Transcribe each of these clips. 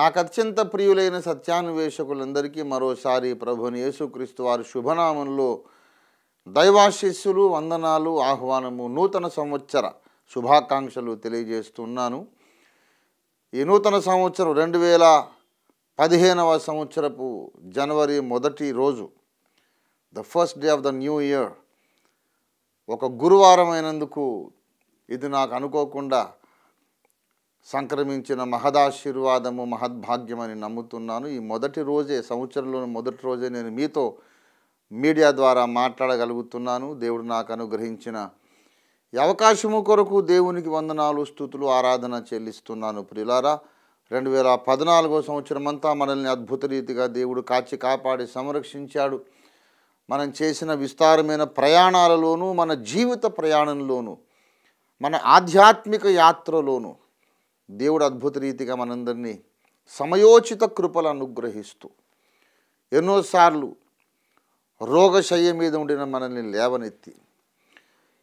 నాకు అత్యంత ప్రియులైన సత్యాన్వేషకులందరికీ మరోసారి ప్రభుని యేసుక్రీస్తు వారి శుభనామంలో దైవాశీస్సులు, వందనాలు, ఆహ్వానము, నూతన సంవత్సర శుభాకాంక్షలు తెలియజేస్తున్నాను. ఈ నూతన సంవత్సరం 2015వ సంవత్సరపు జనవరి మొదటి రోజు, the first day of the new year, ఒక గురువారం అయినందుకు ఇది నాకు అనుకోకుండా సంక్రమించిన మహదాశీర్వాదము, మహద్భాగ్యమని నమ్ముతున్నాను. ఈ మొదటి రోజే, సంవత్సరంలోని మొదటి రోజే నేను మీతో మీడియా ద్వారా మాట్లాడగలుగుతున్నాను. దేవుడు నాకు అనుగ్రహించిన ఈ అవకాశము కొరకు దేవునికి వందనాలు, స్తుతులు, ఆరాధన చెల్లిస్తున్నాను. ప్రియులారా, 2014వ సంవత్సరం అంతా మనల్ని అద్భుత రీతిగా దేవుడు కాచి కాపాడి సంరక్షించాడు. మనం చేసిన విస్తారమైన ప్రయాణాలలోనూ, మన జీవిత ప్రయాణంలోనూ, మన ఆధ్యాత్మిక యాత్రలోనూ దేవుడు అద్భుత రీతిగా మనందరినీ సమయోచిత కృపలు అనుగ్రహిస్తూ ఎన్నోసార్లు రోగశయ్య మీద ఉండిన మనల్ని లేవనెత్తి,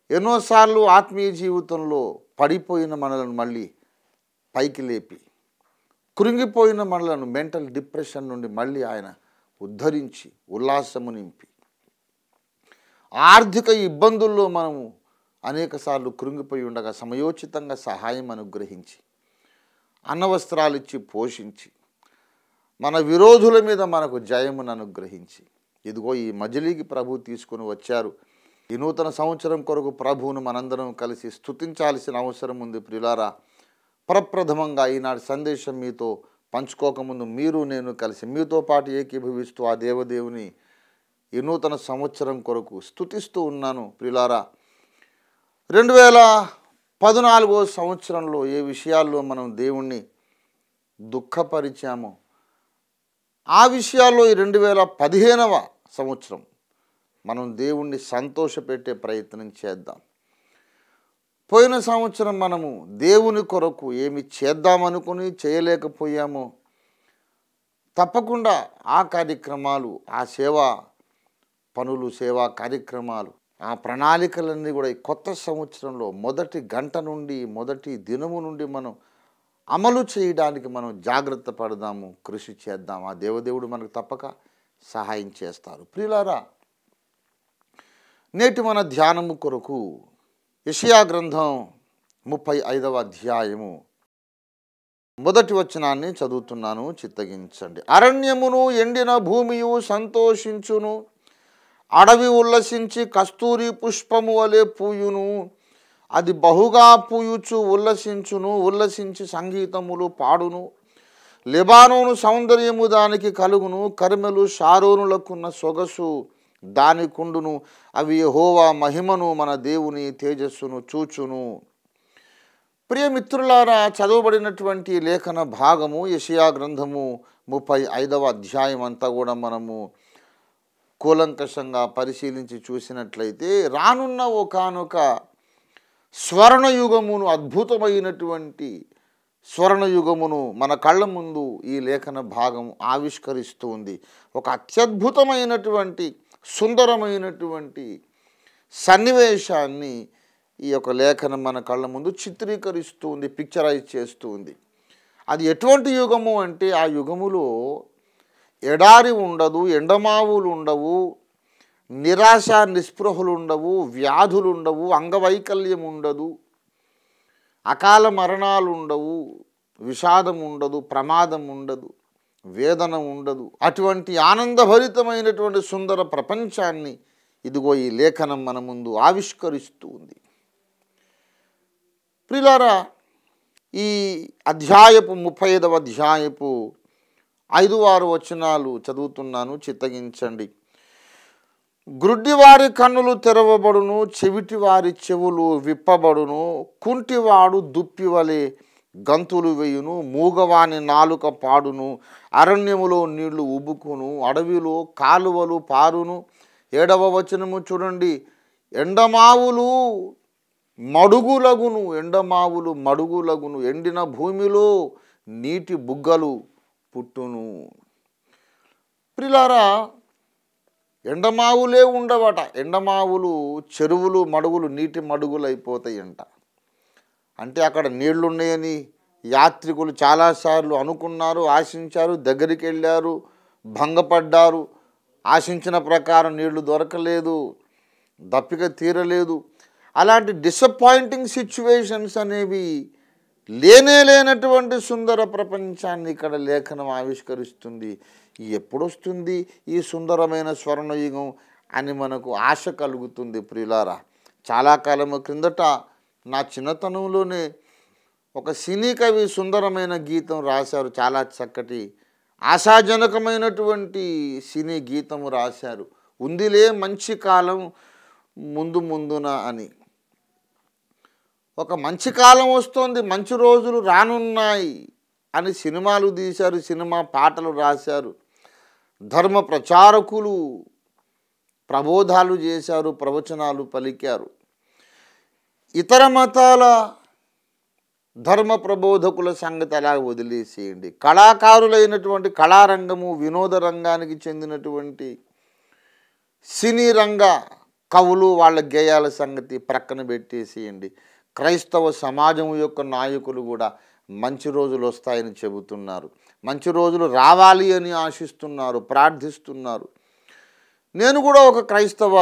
ఎన్నోసార్లు ఆత్మీయ జీవితంలో పడిపోయిన మనలను మళ్ళీ పైకి లేపి, కృంగిపోయిన మనలను మెంటల్ డిప్రెషన్ నుండి మళ్ళీ ఆయన ఉద్ధరించి ఉల్లాసము నింపి, ఆర్థిక ఇబ్బందుల్లో మనము అనేకసార్లు కృంగిపోయి ఉండగా సమయోచితంగా సహాయం అనుగ్రహించి, అన్నవస్త్రాలు ఇచ్చి పోషించి, మన విరోధుల మీద మనకు జయమును అనుగ్రహించి, ఇదిగో ఈ మజిలీకి ప్రభు తీసుకుని వచ్చారు. ఈ నూతన సంవత్సరం కొరకు ప్రభువును మనందరం కలిసి స్తుతించాల్సిన అవసరం ఉంది. ప్రియులారా, ప్రప్రథమంగా ఈనాటి సందేశం మీతో పంచుకోకముందు మీరు నేను కలిసి మీతో పాటు ఏకీభవిస్తూ ఆ దేవదేవుని ఈ నూతన సంవత్సరం కొరకు స్తుతిస్తూ ఉన్నాను. ప్రియులారా, 2014వ సంవత్సరంలో ఏ విషయాల్లో మనం దేవుణ్ణి దుఃఖపరిచామో ఆ విషయాల్లో ఈ 2015వ సంవత్సరం మనం దేవుణ్ణి సంతోషపెట్టే ప్రయత్నం చేద్దాం. పోయిన సంవత్సరం మనము దేవుని కొరకు ఏమి చేద్దామనుకుని చేయలేకపోయామో తప్పకుండా ఆ కార్యక్రమాలు, ఆ సేవా పనులు, సేవా కార్యక్రమాలు, ఆ ప్రణాళికలన్నీ కూడా ఈ కొత్త సంవత్సరంలో మొదటి గంట నుండి, మొదటి దినము నుండి మనం అమలు చేయడానికి మనం జాగ్రత్త పడదాము, కృషి చేద్దాం. ఆ దేవదేవుడు మనకు తప్పక సహాయం చేస్తారు. ప్రియులారా, నేటి మన ధ్యానము కొరకు యెషయా గ్రంథం 35వ అధ్యాయము మొదటి వచనాన్ని చదువుతున్నాను, చిత్తగించండి. అరణ్యమును ఎండిన భూమియు సంతోషించును, అడవి ఉల్లసించి కస్తూరి పుష్పము వలె పూయును. అది బహుగా పూయుచు ఉల్లసించును, ఉల్లసించి సంగీతములు పాడును. లెబానోను సౌందర్యము దానికి కలుగును, కర్మెలు షారోనులకున్న సొగసు దానికుండును. అవి యెహోవా మహిమను, మన దేవుని తేజస్సును చూచును. ప్రియమిత్రులారా, చదవబడినటువంటి లేఖన భాగము యెషయా గ్రంథము 35వ అధ్యాయం అంతా కూడా మనము కూలంకషంగా పరిశీలించి చూసినట్లయితే రానున్న ఒకానొక స్వర్ణయుగమును, అద్భుతమైనటువంటి స్వర్ణయుగమును మన కళ్ళ ముందు ఈ లేఖన భాగం ఆవిష్కరిస్తూ ఉంది. ఒక అత్యద్భుతమైనటువంటి, సుందరమైనటువంటి సన్నివేశాన్ని ఈ యొక్క లేఖనం మన కళ్ళ ముందు చిత్రీకరిస్తూ ఉంది, పిక్చరైజ్ చేస్తూ ఉంది. అది ఎటువంటి యుగము అంటే, ఆ యుగములో ఎడారి ఉండదు, ఎండమావులు ఉండవు, నిరాశ నిస్పృహలు ఉండవు, వ్యాధులు ఉండవు, అంగవైకల్యం ఉండదు, అకాల మరణాలు ఉండవు, విషాదం ఉండదు, ప్రమాదం ఉండదు, వేదన ఉండదు. అటువంటి ఆనందభరితమైనటువంటి సుందర ప్రపంచాన్ని ఇదిగో ఈ లేఖనం మన ముందు ఆవిష్కరిస్తూ ఉంది. ప్రియులారా, ఈ అధ్యాయపు 35వ అధ్యాయపు 5-6 వచనాలు చదువుతున్నాను, చిత్తగించండి. గ్రుడ్డివారి కన్నులు తెరవబడును, చెవిటివారి చెవులు విప్పబడును, కుంటివాడు దుప్పివలే గంతులు వేయును, మూగవాని నాలుక పాడును, అరణ్యములో నీళ్లు ఉబుకును, అడవిలో కాలువలు పారును. 7వ వచనము చూడండి. ఎండమావులు మడుగులగును, ఎండమావులు మడుగులగును, ఎండిన భూమిలో నీటి బుగ్గలు పుట్టును. ప్రియులారా, ఎండమావులే ఉండవట. ఎండమావులు చెరువులు, మడుగులు నీటి మడుగులు అయిపోతాయంట. అంటే అక్కడ నీళ్లున్నాయని యాత్రికులు చాలాసార్లు అనుకున్నారు, ఆశించారు, దగ్గరికి వెళ్ళారు, భంగపడ్డారు, ఆశించిన ప్రకారం నీళ్లు దొరకలేదు, దప్పిక తీరలేదు. అలాంటి డిసప్పాయింటింగ్ సిచ్యువేషన్స్ అనేవి లేనటువంటి సుందర ప్రపంచాన్ని ఇక్కడ లేఖనం ఆవిష్కరిస్తుంది. ఎప్పుడొస్తుంది ఈ సుందరమైన స్వర్ణయుగం అని మనకు ఆశ కలుగుతుంది ప్రియులారా. చాలా కాలం క్రిందట నా చిన్నతనంలోనే ఒక సినీ కవి సుందరమైన గీతం రాశారు. చాలా చక్కటి ఆశాజనకమైనటువంటి సినీ గీతము రాశారు. ఉందిలే మంచి కాలం ముందు ముందున అని. ఒక మంచి కాలం వస్తుంది, మంచి రోజులు రానున్నాయి అని సినిమాలు తీశారు, సినిమా పాటలు రాశారు, ధర్మ ప్రచారకులు ప్రబోధాలు చేశారు, ప్రవచనాలు పలికారు. ఇతర మతాల ధర్మ ప్రబోధకుల సంగతి అలా వదిలేసేయండి. కళాకారులైనటువంటి కళారంగము, వినోద రంగానికి చెందినటువంటి సినీ రంగ కవులు, వాళ్ళ గేయాల సంగతి ప్రక్కన పెట్టేసేయండి. క్రైస్తవ సమాజం యొక్క నాయకులు కూడా మంచి రోజులు వస్తాయని చెబుతున్నారు, మంచి రోజులు రావాలి అని ఆశిస్తున్నారు, ప్రార్థిస్తున్నారు. నేను కూడా ఒక క్రైస్తవ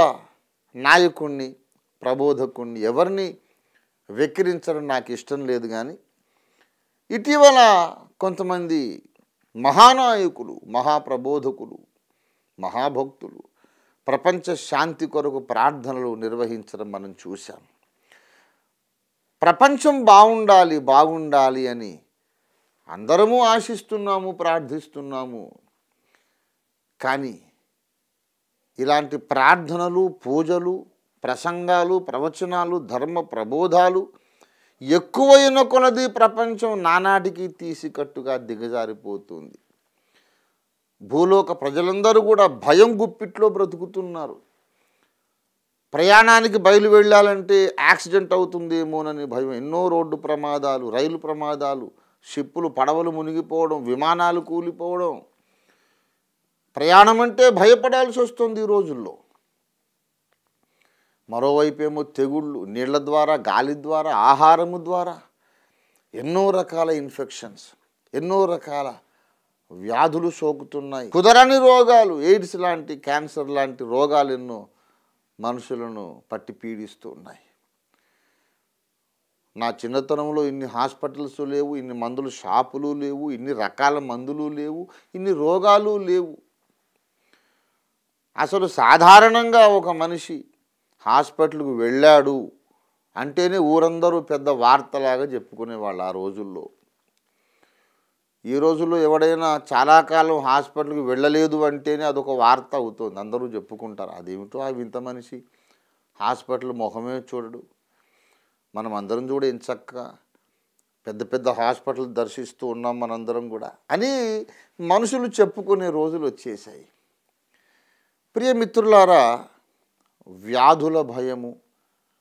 నాయకుణ్ణి, ప్రబోధకుణ్ణి, ఎవరిని వెక్కిరించడం నాకు ఇష్టం లేదు. కానీ ఇటీవల కొంతమంది మహానాయకులు, మహాప్రబోధకులు, మహాభక్తులు ప్రపంచ శాంతి కొరకు ప్రార్థనలు నిర్వహించడం మనం చూశాం. ప్రపంచం బాగుండాలి అని అందరము ఆశిస్తున్నాము, ప్రార్థిస్తున్నాము. కానీ ఇలాంటి ప్రార్థనలు, పూజలు, ప్రసంగాలు, ప్రవచనాలు, ధర్మ ప్రబోధాలు ఎక్కువైన కొలది ప్రపంచం నానాటికి తీసికట్టుగా దిగజారిపోతుంది. భూలోక ప్రజలందరూ కూడా భయం గుప్పిట్లో బ్రతుకుతున్నారు. ప్రయాణానికి బయలు వెళ్ళాలంటే యాక్సిడెంట్ అవుతుందేమోనని భయం. ఎన్నో రోడ్డు ప్రమాదాలు, రైలు ప్రమాదాలు, షిప్పులు, పడవలు మునిగిపోవడం, విమానాలు కూలిపోవడం. ప్రయాణం అంటే భయపడాల్సి వస్తుంది ఈ రోజుల్లో. మరోవైపు ఏమో తెగుళ్ళు, నీళ్ల ద్వారా, గాలి ద్వారా, ఆహారము ద్వారా ఎన్నో రకాల ఇన్ఫెక్షన్స్, ఎన్నో రకాల వ్యాధులు సోకుతున్నాయి. కుదరని రోగాలు, ఎయిడ్స్ లాంటి, క్యాన్సర్ లాంటి రోగాలు ఎన్నో మనుషులను పట్టి పీడిస్తూ ఉన్నాయి. నా చిన్నతనంలో ఇన్ని హాస్పిటల్స్ లేవు, ఇన్ని మందుల షాపులు లేవు, ఇన్ని రకాల మందులు లేవు, ఇన్ని రోగాలు లేవు. అసలు సాధారణంగా ఒక మనిషి హాస్పిటల్కి వెళ్ళాడు అంటేనే ఊరందరూ పెద్ద వార్తలాగా చెప్పుకునేవాళ్ళు ఆ రోజుల్లో. ఈ రోజుల్లో ఎవడైనా చాలా కాలం హాస్పిటల్కి వెళ్ళలేదు అంటేనే అదొక వార్త అవుతుంది, అందరూ చెప్పుకుంటారు. అదేమిటో ఆ వింత మనిషి హాస్పిటల్ ముఖమే చూడడు. మనం అందరం కూడా ఎంచక్క పెద్ద పెద్ద హాస్పిటల్ దర్శిస్తూ ఉన్నాం మనందరం కూడా అని మనుషులు చెప్పుకునే రోజులు వచ్చేసాయి. ప్రియమిత్రులారా, వ్యాధుల భయము,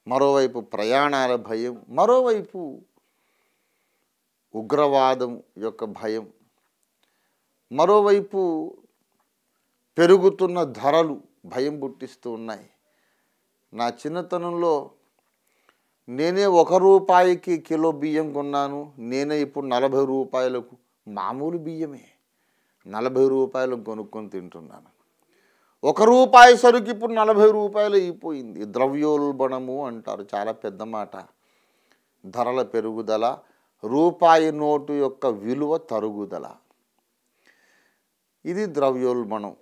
మరోవైపు ప్రయాణాల భయం, మరోవైపు ఉగ్రవాదం యొక్క భయం, మరోవైపు పెరుగుతున్న ధరలు భయం పుట్టిస్తూ ఉన్నాయి. నా చిన్నతనంలో నేనే 1 రూపాయికి కిలో బియ్యం కొన్నాను. నేనే ఇప్పుడు 40 రూపాయలకు, మామూలు బియ్యమే 40 రూపాయలకు కొనుక్కొని తింటున్నాను. 1 రూపాయి సరుకు ఇప్పుడు 40 రూపాయలు అయిపోయింది. ద్రవ్యోల్బణము అంటారు, చాలా పెద్ద మాట. ధరల పెరుగుదల, రూపాయి నోటు యొక్క విలువ తరుగుదల, ఇది ద్రవ్యోల్బణం.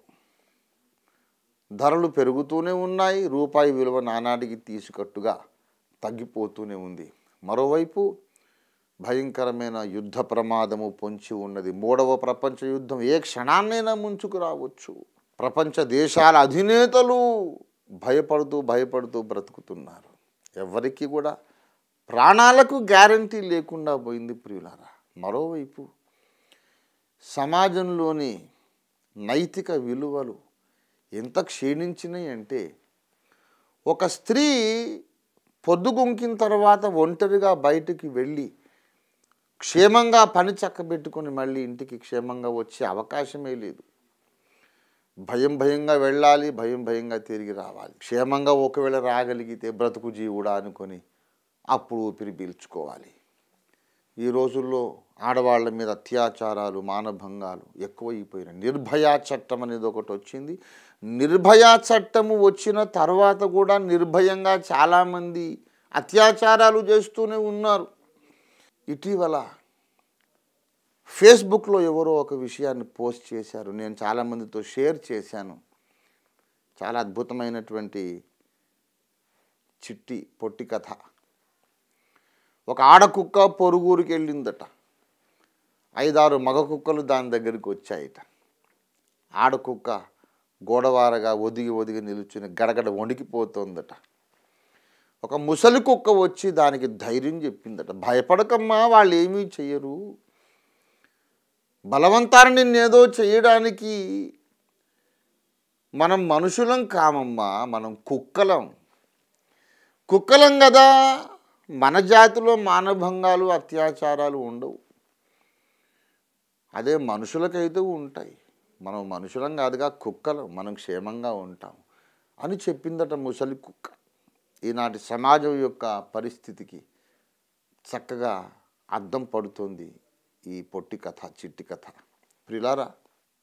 ధరలు పెరుగుతూనే ఉన్నాయి, రూపాయి విలువ నానాటికి తీసుకట్టుగా తగ్గిపోతూనే ఉంది. మరోవైపు భయంకరమైన యుద్ధ ప్రమాదము పొంచి ఉన్నది. 3వ ప్రపంచ యుద్ధం ఏ క్షణాన్నైనా ముంచుకు రావచ్చు. ప్రపంచ దేశాల అధినేతలు భయపడుతూ బ్రతుకుతున్నారు. ఎవరికి కూడా ప్రాణాలకు గ్యారంటీ లేకుండా పోయింది ప్రియులారా. మరోవైపు సమాజంలోని నైతిక విలువలు ఎంత క్షీణించినాయి అంటే, ఒక స్త్రీ పొద్దుగుంకిన తర్వాత ఒంటరిగా బయటికి వెళ్ళి క్షేమంగా పని చక్కబెట్టుకొని మళ్ళీ ఇంటికి క్షేమంగా వచ్చే అవకాశమే లేదు. భయంగా వెళ్ళాలి, భయంగా తిరిగి రావాలి. క్షేమంగా ఒకవేళ రాగలిగితే బ్రతుకు జీవుడా అనుకొని అప్పుడు ఊపిరి పీల్చుకోవాలి. ఈ రోజుల్లో ఆడవాళ్ళ మీద అత్యాచారాలు, మానభంగాలు ఎక్కువైపోయినాయి. నిర్భయ చట్టం అనేది ఒకటి వచ్చింది. నిర్భయ చట్టము వచ్చిన తర్వాత కూడా నిర్భయంగా చాలామంది అత్యాచారాలు చేస్తూనే ఉన్నారు. ఇటీవల ఫేస్బుక్లో ఎవరో ఒక విషయాన్ని పోస్ట్ చేశారు. నేను చాలామందితో షేర్ చేశాను. చాలా అద్భుతమైనటువంటి చిట్టి పొట్టి కథ. ఒక ఆడకుక్క పొరుగురికి వెళ్ళిందట. 5-6 మగ కుక్కలు దాని దగ్గరికి వచ్చాయట. ఆడకుక్క గోడవారగా ఒదిగి నిలుచుని గడగడ వణికిపోతుందట. ఒక ముసలి కుక్క వచ్చి దానికి ధైర్యం చెప్పిందట. భయపడకమ్మా, వాళ్ళు ఏమీ చెయ్యరు. బలవంతాన్ని నిన్నేదో చేయడానికి మనం మనుషులం కామమ్మా, మనం కుక్కలం కదా. మన జాతిలో మానభంగాలు, అత్యాచారాలు ఉండవు. అదే మనుషులకైతే ఉంటాయి. మనం మనుషులం కాదుగా, కుక్కలం, మనం క్షేమంగా ఉంటాం అని చెప్పిందట ముసలి కుక్క. ఈనాటి సమాజం యొక్క పరిస్థితికి చక్కగా అద్దం పడుతుంది ఈ పొట్టి కథ, చిట్టి కథ. ప్రియులారా,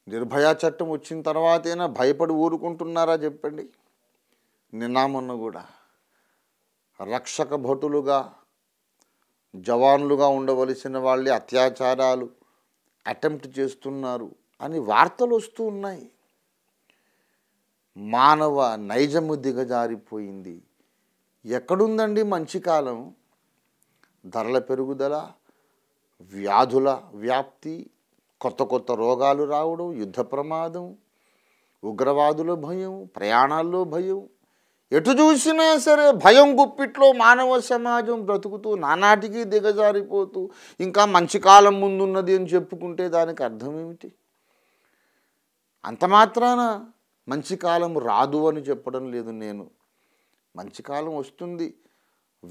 నిర్భయ చట్టం వచ్చిన తర్వాతైనా భయపడి ఊరుకుంటున్నారా చెప్పండి? నిన్న మొన్న కూడా రక్షక భటులుగా, జవాన్లుగా ఉండవలసిన వాళ్ళే అత్యాచారాలు అటెంప్ట్ చేస్తున్నారు అని వార్తలు వస్తూ ఉన్నాయి. మానవ నైజము దిగజారిపోయింది. ఎక్కడుందండి మంచి కాలం? ధరల పెరుగుదల, వ్యాధుల వ్యాప్తి, కొత్త రోగాలు రావడం, యుద్ధ ప్రమాదం, ఉగ్రవాదుల భయం, ప్రయాణాల్లో భయం, ఎటు చూసినా సరే భయం గుప్పిట్లో మానవ సమాజం బ్రతుకుతూ నానాటికి దిగజారిపోతూ ఇంకా మంచి కాలం ముందున్నది అని చెప్పుకుంటే దానికి అర్థం ఏమిటి? అంత మాత్రాన మంచి కాలం రాదు అని చెప్పడం లేదు నేను. మంచి కాలం వస్తుంది.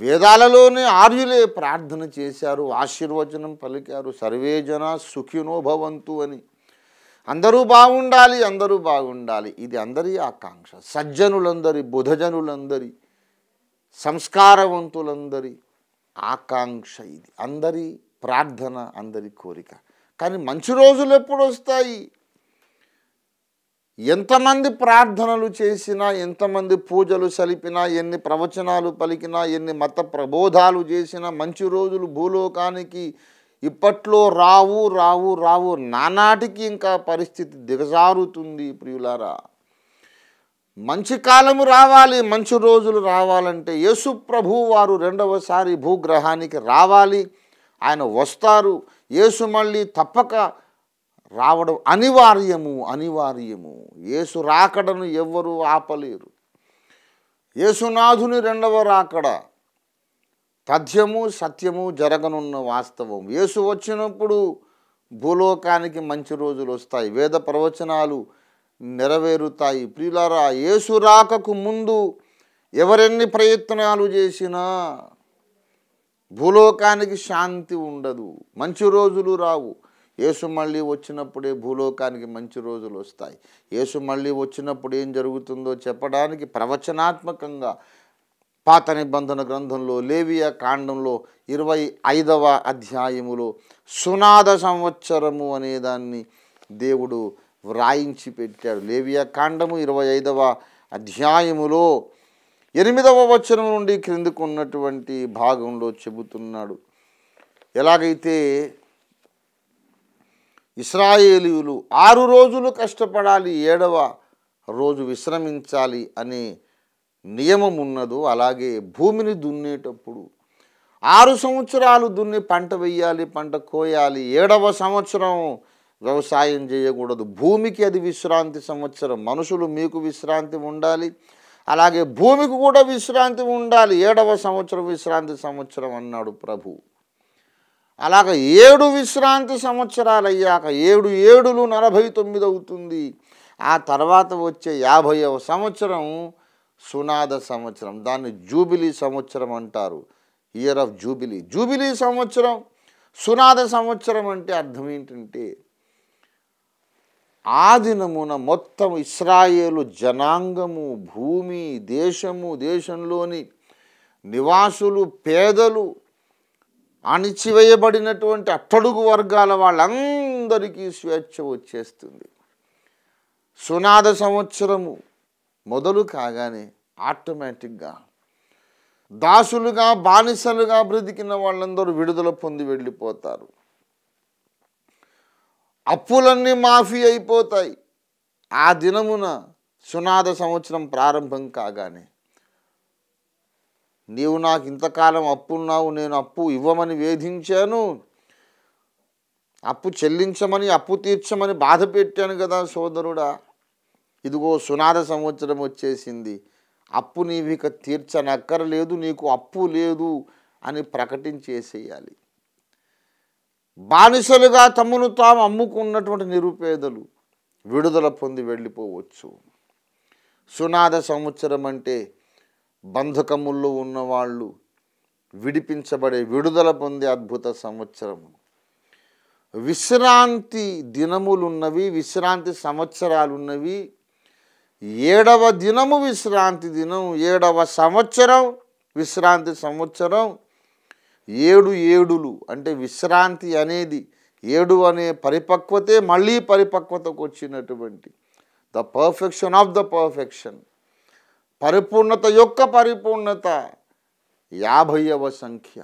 వేదాలలోనే ఆర్యులే ప్రార్థన చేశారు, ఆశీర్వచనం పలికారు. సర్వే జనా సుఖినో భవంతు అని. అందరూ బాగుండాలి. ఇది అందరి ఆకాంక్ష. సజ్జనులందరి, బుధజనులందరి, సంస్కారవంతులందరి ఆకాంక్ష ఇది. అందరి ప్రార్థన, అందరి కోరిక. కానీ మంచి రోజులు ఎప్పుడు వస్తాయి? ఎంతమంది ప్రార్థనలు చేసినా, ఎంతమంది పూజలు సలిపినా, ఎన్ని ప్రవచనాలు పలికినా, ఎన్ని మత ప్రబోధాలు చేసినా మంచి రోజులు భూలోకానికి ఇప్పట్లో రావు. నానాటికి ఇంకా పరిస్థితి దిగజారుతుంది. ప్రియులారా, మంచి కాలము రావాలి, మంచి రోజులు రావాలంటే యేసు ప్రభువు వారు రెండవసారి భూగ్రహానికి రావాలి. ఆయన వస్తారు. యేసు మళ్ళీ తప్పక రావడం అనివార్యము. యేసు రాకడను ఎవ్వరూ ఆపలేరు. యేసునాథుని రెండవ రాకడ తథ్యము, సత్యము, జరగనున్న వాస్తవం. యేసు వచ్చినప్పుడు భూలోకానికి మంచి రోజులు వస్తాయి. వేద ప్రవచనాలు నెరవేరుతాయి. ప్రియులారా, యేసు రాకకు ముందు ఎవరెన్ని ప్రయత్నాలు చేసినా భూలోకానికి శాంతి ఉండదు, మంచి రోజులు రావు. యేసు మళ్ళీ వచ్చినప్పుడే భూలోకానికి మంచి రోజులు వస్తాయి. యేసు మళ్ళీ వచ్చినప్పుడు ఏం జరుగుతుందో చెప్పడానికి ప్రవచనాత్మకంగా పాత నిబంధన గ్రంథంలో లేవియా కాండంలో 25వ అధ్యాయములో సునాద సంవత్సరము అనేదాన్ని దేవుడు వ్రాయించి పెట్టాడు. లేవియా కాండము 25వ అధ్యాయములో 8వ వచనం నుండి క్రిందకు ఉన్నటువంటి భాగంలో చెబుతున్నాడు. ఎలాగైతే ఇశ్రాయేలీయులు 6 రోజులు కష్టపడాలి, 7వ రోజు విశ్రమించాలి అనే నియమం ఉన్నదో, అలాగే భూమిని దున్నేటప్పుడు 6 సంవత్సరాలు దున్ని పంట వెయ్యాలి, పంట కోయాలి. 7వ సంవత్సరం వ్యవసాయం చేయకూడదు. భూమికి అది విశ్రాంతి సంవత్సరం. మనుషులు మీకు విశ్రాంతి ఉండాలి, అలాగే భూమికి కూడా విశ్రాంతి ఉండాలి. 7వ సంవత్సరం విశ్రాంతి సంవత్సరం అన్నాడు ప్రభు. అలాగ 7 విశ్రాంతి సంవత్సరాలు అయ్యాక 7 ఏడులు 49 అవుతుంది. ఆ తర్వాత వచ్చే 50వ సంవత్సరం సునాద సంవత్సరం. దాన్ని జూబిలీ సంవత్సరం అంటారు. ఇయర్ ఆఫ్ జూబిలీ సంవత్సరం. సునాద సంవత్సరం అంటే అర్థం ఏంటంటే, ఆ దినమున మొత్తం ఇశ్రాయేలు జనాంగము, భూమి, దేశంలోని నివాసులు, పేదలు అణిచివేయబడినటువంటి అట్టడుగు వర్గాల వాళ్ళందరికీ స్వేచ్ఛ వచ్చేస్తుంది. సునాద సంవత్సరము మొదలు కాగానే ఆటోమేటిక్గా దాసులుగా బానిసలుగా బ్రతికిన వాళ్ళందరూ విడుదల పొంది వెళ్ళిపోతారు. అప్పులన్నీ మాఫీ అయిపోతాయి. ఆ దినమున సునాద సంవత్సరం ప్రారంభం కాగానే నీవు నాకు ఇంతకాలం అప్పున్నావు, నేను అప్పు ఇవ్వమని వేధించాను, అప్పు చెల్లించమని అప్పు తీర్చమని బాధ పెట్టాను కదా సోదరుడా, ఇదిగో సునాద సంవత్సరం వచ్చేసింది, అప్పు నీవిక తీర్చనక్కరలేదు, నీకు అప్పు లేదు అని ప్రకటించేసేయాలి. బానిసలుగా తమను తాము అమ్ముకున్నటువంటి నిరుపేదలు విడుదల పొంది వెళ్ళిపోవచ్చు. సునాద సంవత్సరం అంటే బంధకముల్లో ఉన్నవాళ్ళు విడిపించబడే విడుదల పొందే అద్భుత సంవత్సరము. విశ్రాంతి దినములున్నవి, విశ్రాంతి సంవత్సరాలున్నవి. 7వ దినము విశ్రాంతి దినం, 7వ సంవత్సరం విశ్రాంతి సంవత్సరం. 7 ఏడులు అంటే విశ్రాంతి అనేది 7 అనే పరిపక్వతే మళ్ళీ పరిపక్వతకు వచ్చినటువంటి the perfection of the perfection, పరిపూర్ణత యొక్క పరిపూర్ణత. 50వ సంఖ్య,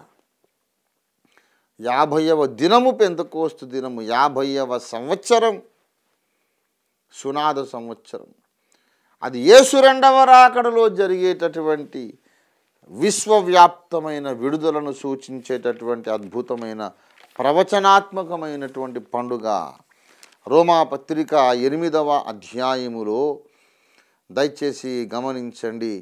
50వ దినము పెంతెకోస్తు దినము, 50వ సంవత్సరం సునాద సంవత్సరం. అది యేసు రెండవ రాకడలో జరిగేటటువంటి విశ్వవ్యాప్తమైన విడుదలను సూచించేటటువంటి అద్భుతమైన ప్రవచనాత్మకమైనటువంటి పండుగ. రోమాపత్రిక 8వ అధ్యాయములో దయచేసి గమనించండి,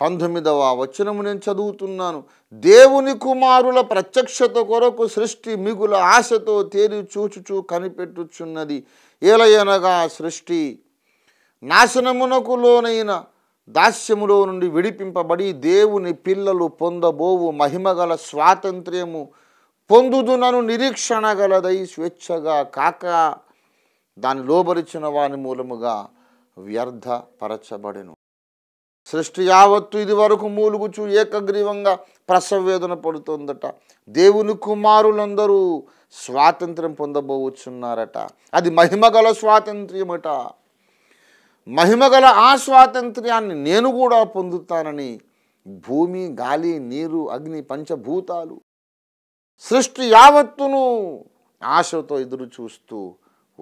19వ వచనము నేను చదువుతున్నాను. దేవుని కుమారుల ప్రత్యక్షత కొరకు సృష్టి మిగుల ఆశతో తేరి చూచుచూ కనిపెట్టుచున్నది. ఏలయనగా సృష్టి నాశనమునకు లోనైన దాస్యములో నుండి విడిపింపబడి దేవుని పిల్లలు పొందబోవు మహిమగల స్వాతంత్ర్యము పొందుదునను నిరీక్షణ గలదై స్వేచ్ఛగా కాక దాని లోబరిచిన వాని మూలముగా వ్యర్థపరచబడెను. సృష్టి యావత్తు ఇది వరకు మూలుగుచు ఏకగ్రీవంగా ప్రసవేదన పడుతుందట. దేవుని కుమారులందరూ స్వాతంత్ర్యం పొందబోచున్నారట. అది మహిమగల స్వాతంత్ర్యమట. మహిమగల ఆ స్వాతంత్ర్యాన్ని నేను కూడా పొందుతానని భూమి, గాలి, నీరు, అగ్ని, పంచభూతాలు సృష్టి యావత్తును ఆశతో ఎదురు చూస్తూ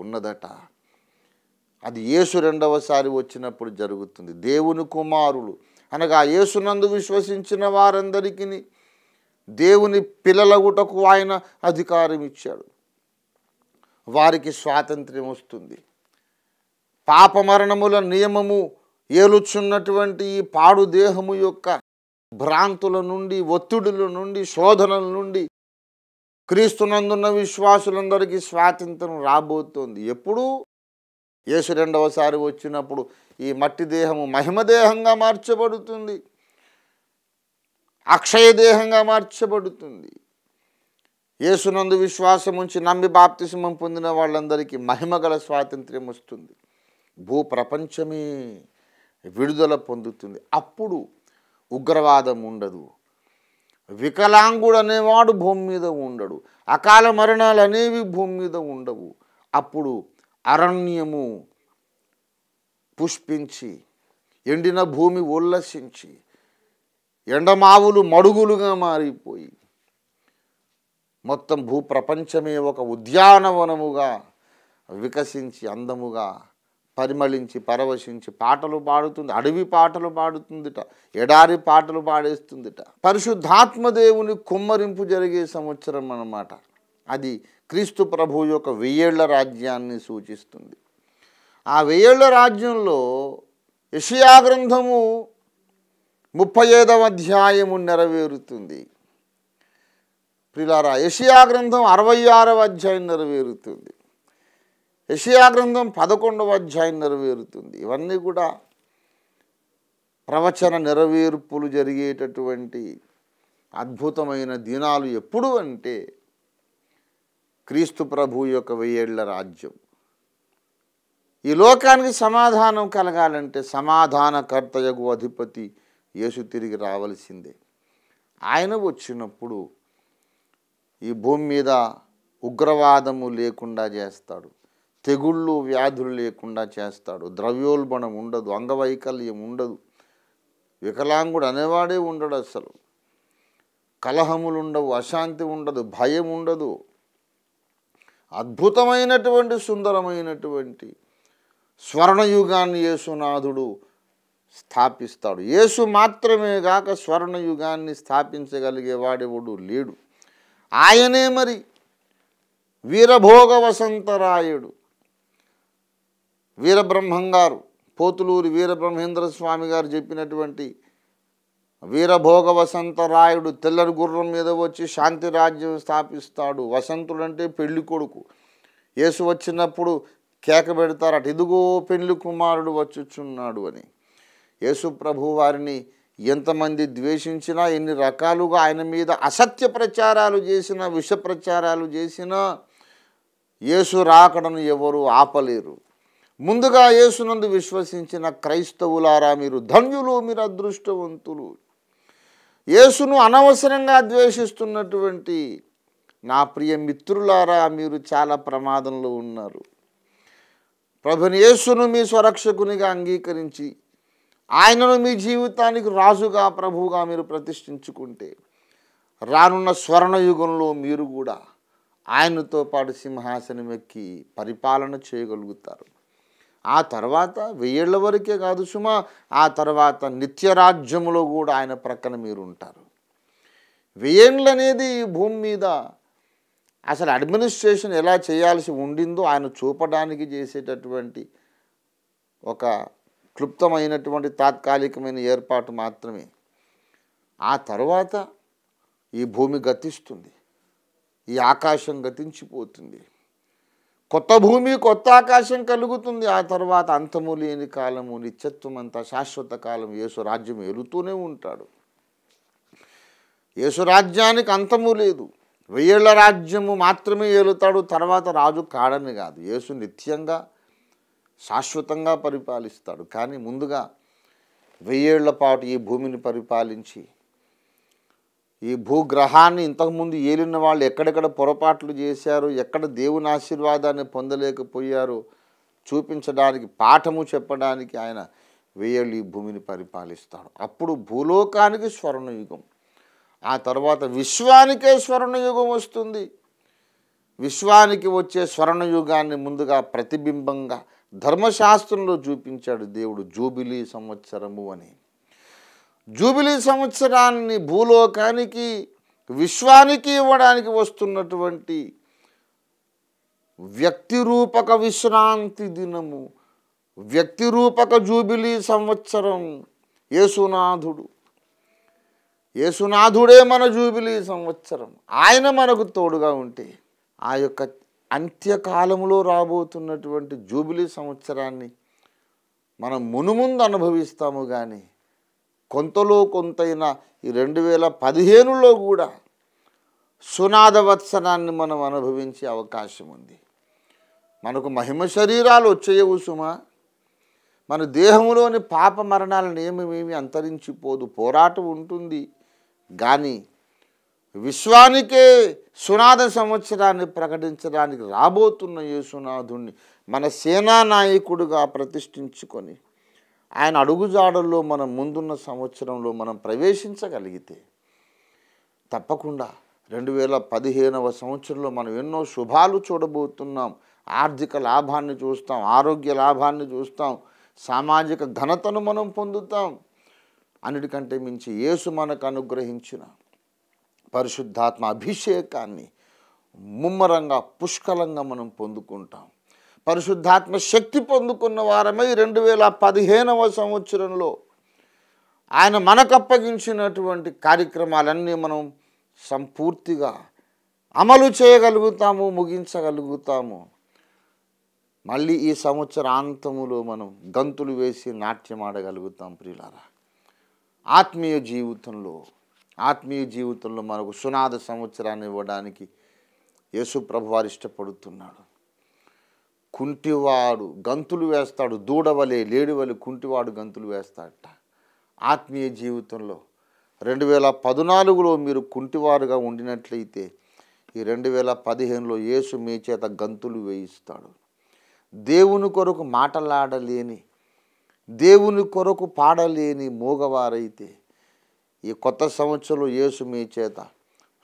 ఉన్నదట. అది యేసు రెండవసారి వచ్చినప్పుడు జరుగుతుంది. దేవుని కుమారులు అనగా యేసునందు విశ్వసించిన వారందరికీ దేవుని పిల్లలగుటకు ఆయన అధికారం ఇచ్చాడు. వారికి స్వాతంత్ర్యం వస్తుంది. పాపమరణముల నియమము ఏలుచున్నటువంటి ఈ పాడు దేహము యొక్క భ్రాంతుల నుండి, ఒత్తిడుల నుండి, శోధనల నుండి క్రీస్తునందున్న విశ్వాసులందరికీ స్వాతంత్రం రాబోతోంది. ఎప్పుడు? యేసు రెండవసారి వచ్చినప్పుడు ఈ మట్టి దేహము మహిమదేహంగా మార్చబడుతుంది, అక్షయ దేహంగా మార్చబడుతుంది. యేసునందు విశ్వాసం ఉంచి నమ్మి బాప్తిస్మం పొందిన వాళ్ళందరికీ మహిమగల స్వాతంత్ర్యం వస్తుంది. భూప్రపంచమే విడుదల పొందుతుంది. అప్పుడు ఉగ్రవాదం ఉండదు, వికలాంగుడు అనేవాడు భూమి మీద ఉండడు, అకాల మరణాలు అనేవి భూమి మీద ఉండవు. అప్పుడు అరణ్యము పుష్పించి, ఎండిన భూమి ఉల్లసించి, ఎండమావులు మడుగులుగా మారిపోయి మొత్తం భూప్రపంచమే ఒక ఉద్యానవనముగా వికసించి అందముగా పరిమళించి పరవశించి పాటలు పాడుతుంది. అడవి పాటలు పాడుతుందిట, ఎడారి పాటలు పాడేస్తుందిట. పరిశుద్ధాత్మదేవుని కుమ్మరింపు జరిగే సంవత్సరం అన్నమాట. అది క్రీస్తు ప్రభు యొక్క 1000 ఏళ్ల రాజ్యాన్ని సూచిస్తుంది. ఆ 1000 ఏళ్ల రాజ్యంలో యెషయా గ్రంథము 35వ అధ్యాయము నెరవేరుతుంది. ప్రియులారా, యెషయా గ్రంథం 66వ అధ్యాయం నెరవేరుతుంది. యెషయా గ్రంథం 11వ అధ్యాయం నెరవేరుతుంది. ఇవన్నీ కూడా ప్రవచన నెరవేర్పులు జరిగేటటువంటి అద్భుతమైన దినాలు. ఎప్పుడు అంటే క్రీస్తు ప్రభు యొక్క 1000 ఏళ్ల రాజ్యం. ఈ లోకానికి సమాధానం కలగాలంటే సమాధానకర్తయగు అధిపతి యేసు తిరిగి రావలసిందే. ఆయన వచ్చినప్పుడు ఈ భూమి మీద ఉగ్రవాదము లేకుండా చేస్తాడు, తెగుళ్ళు వ్యాధులు లేకుండా చేస్తాడు, ద్రవ్యోల్బణం ఉండదు, అంగవైకల్యం ఉండదు, వికలాంగుడు అనేవాడే ఉండడు, అసలు కలహములు ఉండవు, అశాంతి ఉండదు, భయం ఉండదు. అద్భుతమైనటువంటి సుందరమైనటువంటి స్వర్ణయుగాన్ని యేసునాథుడు స్థాపిస్తాడు. యేసు మాత్రమే గాక స్వర్ణయుగాన్ని స్థాపించగలిగేవాడెవడు లేడు. ఆయనే మరి వీరభోగ వసంతరాయుడు. వీరబ్రహ్మం గారు, పోతులూరి వీరబ్రహ్మేంద్ర స్వామి గారు చెప్పినటువంటి వీరభోగ వసంతరాయుడు తెల్లని గుర్రం మీద వచ్చి శాంతి రాజ్యం స్థాపిస్తాడు. వసంతుడంటే పెళ్లి కొడుకు. యేసు వచ్చినప్పుడు కేక పెడతారట, ఇదిగో పెళ్లి కుమారుడు వచ్చుచున్నాడు అని. యేసు ప్రభు వారిని ఎంతమంది ద్వేషించినా, ఎన్ని రకాలుగా ఆయన మీద అసత్య ప్రచారాలు చేసినా, విష ప్రచారాలు చేసినా యేసు రాకడను ఎవరు ఆపలేరు. ముందుగా యేసునందు విశ్వసించిన క్రైస్తవులారా, మీరు ధన్యులు, మీరు అదృష్టవంతులు. యేసును అనవసరంగా ద్వేషిస్తున్నటువంటి నా ప్రియ మిత్రులారా, మీరు చాలా ప్రమాదంలో ఉన్నారు. ప్రభుని యేసును మీ స్వరక్షకునిగా అంగీకరించి ఆయనను మీ జీవితానికి రాజుగా, ప్రభువుగా మీరు ప్రతిష్ఠించుకుంటే రానున్న స్వర్ణయుగంలో మీరు కూడా ఆయనతో పాటు సింహాసనం ఎక్కి పరిపాలన చేయగలుగుతారు. ఆ తర్వాత 1000 ఏళ్ల వరకే కాదు సుమా, ఆ తర్వాత నిత్యరాజ్యములో కూడా ఆయన ప్రక్కన మీరు ఉంటారు. 1000 ఏళ్ళు అనేది ఈ భూమి మీద అసలు అడ్మినిస్ట్రేషన్ ఎలా చేయాల్సి ఉండిందో ఆయన చూపడానికి చేసేటటువంటి ఒక క్లుప్తమైనటువంటి తాత్కాలికమైన ఏర్పాటు మాత్రమే. ఆ తర్వాత ఈ భూమి గతిస్తుంది, ఈ ఆకాశం గతించిపోతుంది, కొత్త భూమి కొత్త ఆకాశం కలుగుతుంది. ఆ తర్వాత అంతము లేని కాలము, నిత్యత్వం అంతా శాశ్వత కాలం యేసు రాజ్యం ఏలుతూనే ఉంటాడు. యేసు రాజ్యానికి అంతము లేదు. 1000 ఏళ్ల రాజ్యము మాత్రమే ఏలుతాడు, తర్వాత రాజు కాడని కాదు. యేసు నిత్యంగా శాశ్వతంగా పరిపాలిస్తాడు. కానీ ముందుగా 1000 ఏళ్ల పాటు ఈ భూమిని పరిపాలించి ఈ భూగ్రహాన్ని ఇంతకుముందు ఏలిన వాళ్ళు ఎక్కడెక్కడ పొరపాట్లు చేశారు, ఎక్కడ దేవుని ఆశీర్వాదాన్ని పొందలేకపోయారో చూపించడానికి, పాఠము చెప్పడానికి ఆయన 1000 ఏళ్ళు ఈ భూమిని పరిపాలిస్తాడు. అప్పుడు భూలోకానికి స్వర్ణయుగం, ఆ తర్వాత విశ్వానికే స్వర్ణయుగం వస్తుంది. విశ్వానికి వచ్చే స్వర్ణయుగాన్ని ముందుగా ప్రతిబింబంగా ధర్మశాస్త్రంలో చూపించాడు దేవుడు, జూబిలీ సంవత్సరము అని. జూబిలీ సంవత్సరాన్ని భూలోకానికి, విశ్వానికి ఇవ్వడానికి వస్తున్నటువంటి వ్యక్తిరూపక విశ్రాంతి దినము, వ్యక్తిరూపక జూబిలీ సంవత్సరం యేసునాథుడు. యేసునాథుడే మన జూబిలీ సంవత్సరం. ఆయన మనకు తోడుగా ఉంటే ఆ యొక్క అంత్యకాలంలో రాబోతున్నటువంటి జూబిలీ సంవత్సరాన్ని మనం మునుముందు అనుభవిస్తాము. కానీ కొంతలో కొంతైనా ఈ 2015లో కూడా సునాద వత్సరాన్ని మనం అనుభవించే అవకాశం ఉంది. మనకు మహిమ శరీరాలు వచ్చేయవు సుమా. మన దేహంలోని పాప మరణాల నియమమేమి అంతరించిపోదు, పోరాటం ఉంటుంది. కానీ విశ్వానికే సునాద సంవత్సరాన్ని ప్రకటించడానికి రాబోతున్న యేసునాథుణ్ణి మన సేనానాయకుడిగా ప్రతిష్ఠించుకొని ఆయన అడుగుజాడల్లో మనం ముందున్న సంవత్సరంలో మనం ప్రవేశించగలిగితే తప్పకుండా 2015వ సంవత్సరంలో మనం ఎన్నో శుభాలు చూడబోతున్నాం. ఆర్థిక లాభాన్ని చూస్తాం, ఆరోగ్య లాభాన్ని చూస్తాం, సామాజిక ఘనతను మనం పొందుతాం. అన్నిటికంటే మించి యేసు మనకు అనుగ్రహించిన పరిశుద్ధాత్మ అభిషేకాన్ని ముమ్మరంగా పుష్కలంగా మనం పొందుకుంటాం. పరిశుద్ధాత్మ శక్తి పొందుకున్న వారమై 2015వ సంవత్సరంలో ఆయన మనకు అప్పగించినటువంటి కార్యక్రమాలన్నీ మనం సంపూర్తిగా అమలు చేయగలుగుతాము, ముగించగలుగుతాము. మళ్ళీ ఈ సంవత్సరాంతములో మనం గంతులు వేసి నాట్యం ఆడగలుగుతాం. ప్రియులారా, ఆత్మీయ జీవితంలో మనకు సునాద సంవత్సరాన్ని ఇవ్వడానికి యేసు ప్రభువారు ఇష్టపడుతున్నాడు. కుంటివాడు గంతులు వేస్తాడు, దూడవలే లేడివలే కుంటివాడు గంతులు వేస్తాడట. ఆత్మీయ జీవితంలో 2014లో మీరు కుంటివారుగా ఉండినట్లయితే ఈ 2015లో యేసు మీ చేత గంతులు వేయిస్తాడు. దేవుని కొరకు మాటలాడలేని, దేవుని కొరకు పాడలేని మూగవారైతే ఈ కొత్త సంవత్సరంలో యేసు మీ చేత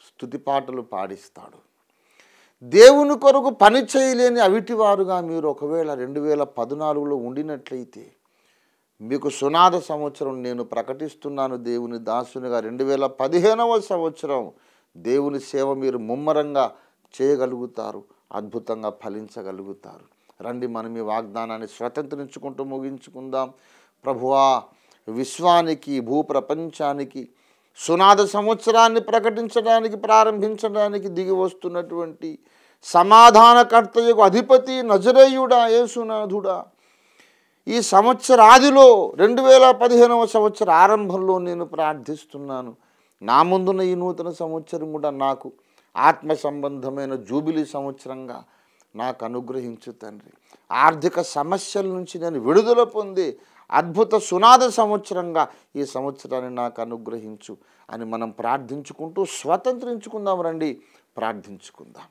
స్తుతి పాటలు పాడిస్తాడు. దేవుని కొరకు పని చేయలేని అవిటివారుగా మీరు ఒకవేళ 2014లో ఉండినట్లయితే మీకు సునాద సంవత్సరం నేను ప్రకటిస్తున్నాను. దేవుని దాసునిగా 2015వ సంవత్సరం దేవుని సేవ మీరు ముమ్మరంగా చేయగలుగుతారు, అద్భుతంగా ఫలించగలుగుతారు. రండి, మనం ఈ వాగ్దానాన్ని స్వతంత్రించుకుంటూ ముగించుకుందాం. ప్రభువా, విశ్వానికి, భూప్రపంచానికి సునాద సంవత్సరాన్ని ప్రకటించడానికి, ప్రారంభించడానికి దిగి వస్తున్నటువంటి సమాధానకర్తయకు అధిపతి నజరేయుడా, యేసునాథుడా, ఈ సంవత్సరాదిలో 2015వ సంవత్సర ఆరంభంలో నేను ప్రార్థిస్తున్నాను. నా ముందున్న ఈ నూతన సంవత్సరం కూడా నాకు ఆత్మ సంబంధమైన జూబిలీ సంవత్సరంగా నాకు అనుగ్రహించు తండ్రి. ఆర్థిక సమస్యల నుంచి నేను విడుదల పొంది అద్భుత సునాద సంవత్సరంగా ఈ సంవత్సరాన్ని నాకు అనుగ్రహించు అని మనం ప్రార్థించుకుంటూ స్వతంత్రించుకుందాం. రండి, ప్రార్థించుకుందాం.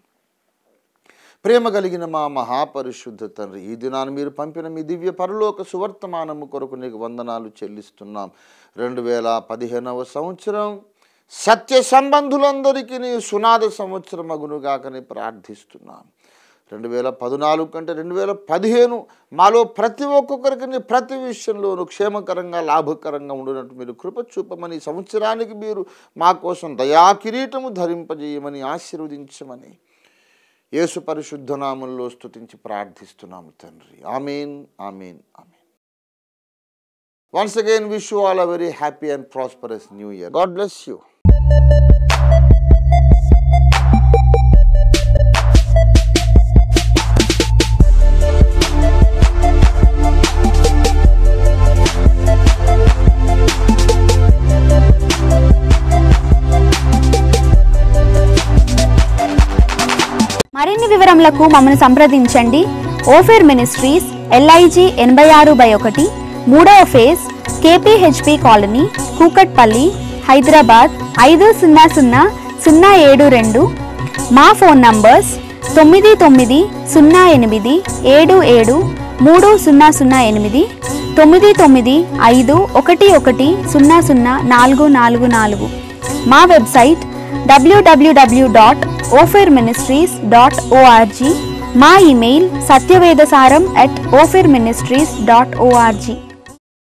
ప్రేమ కలిగిన మా మహాపరిశుద్ధ తండ్రి, ఈ దినాన్ని మీరు పంపిన మీ దివ్య పరలోక సువర్తమానము కొరకు నీకు వందనాలు చెల్లిస్తున్నాం. 2015వ సంవత్సరం సత్య సంబంధులందరికీ నీ సునాద సంవత్సరం అగునుగాకని ప్రార్థిస్తున్నాం. 2014 కంటే 2015 మాలో ప్రతి ఒక్కొక్కరికి ప్రతి విషయంలోనూ క్షేమకరంగా, లాభకరంగా ఉండినట్టు మీరు కృప చూపమని, సంవత్సరానికి మీరు మా కోసం దయా కిరీటము ధరింపజేయమని, ఆశీర్వదించమని యేసు పరిశుద్ధ నామములో స్తుతించి ప్రార్థిస్తున్నాము తండ్రి. ఆమేన్, ఆమేన్, ఆమేన్. Once again, wish you all a very happy and prosperous new year. God bless you. మరిన్ని వివరములకు మమ్మల్ని సంప్రదించండి. ఓఫిర్ మినిస్ట్రీస్, LIG 86/1, 3వ phase, KPHP colony, Kukatpally, Hyderabad 500072. మా ఫోన్ నంబర్స్ 9908773008, 9951110444. మా వెబ్సైట్ www.ofirministries.org. మా ఇమెయిల్ satyavedasaram@ofirministries.org.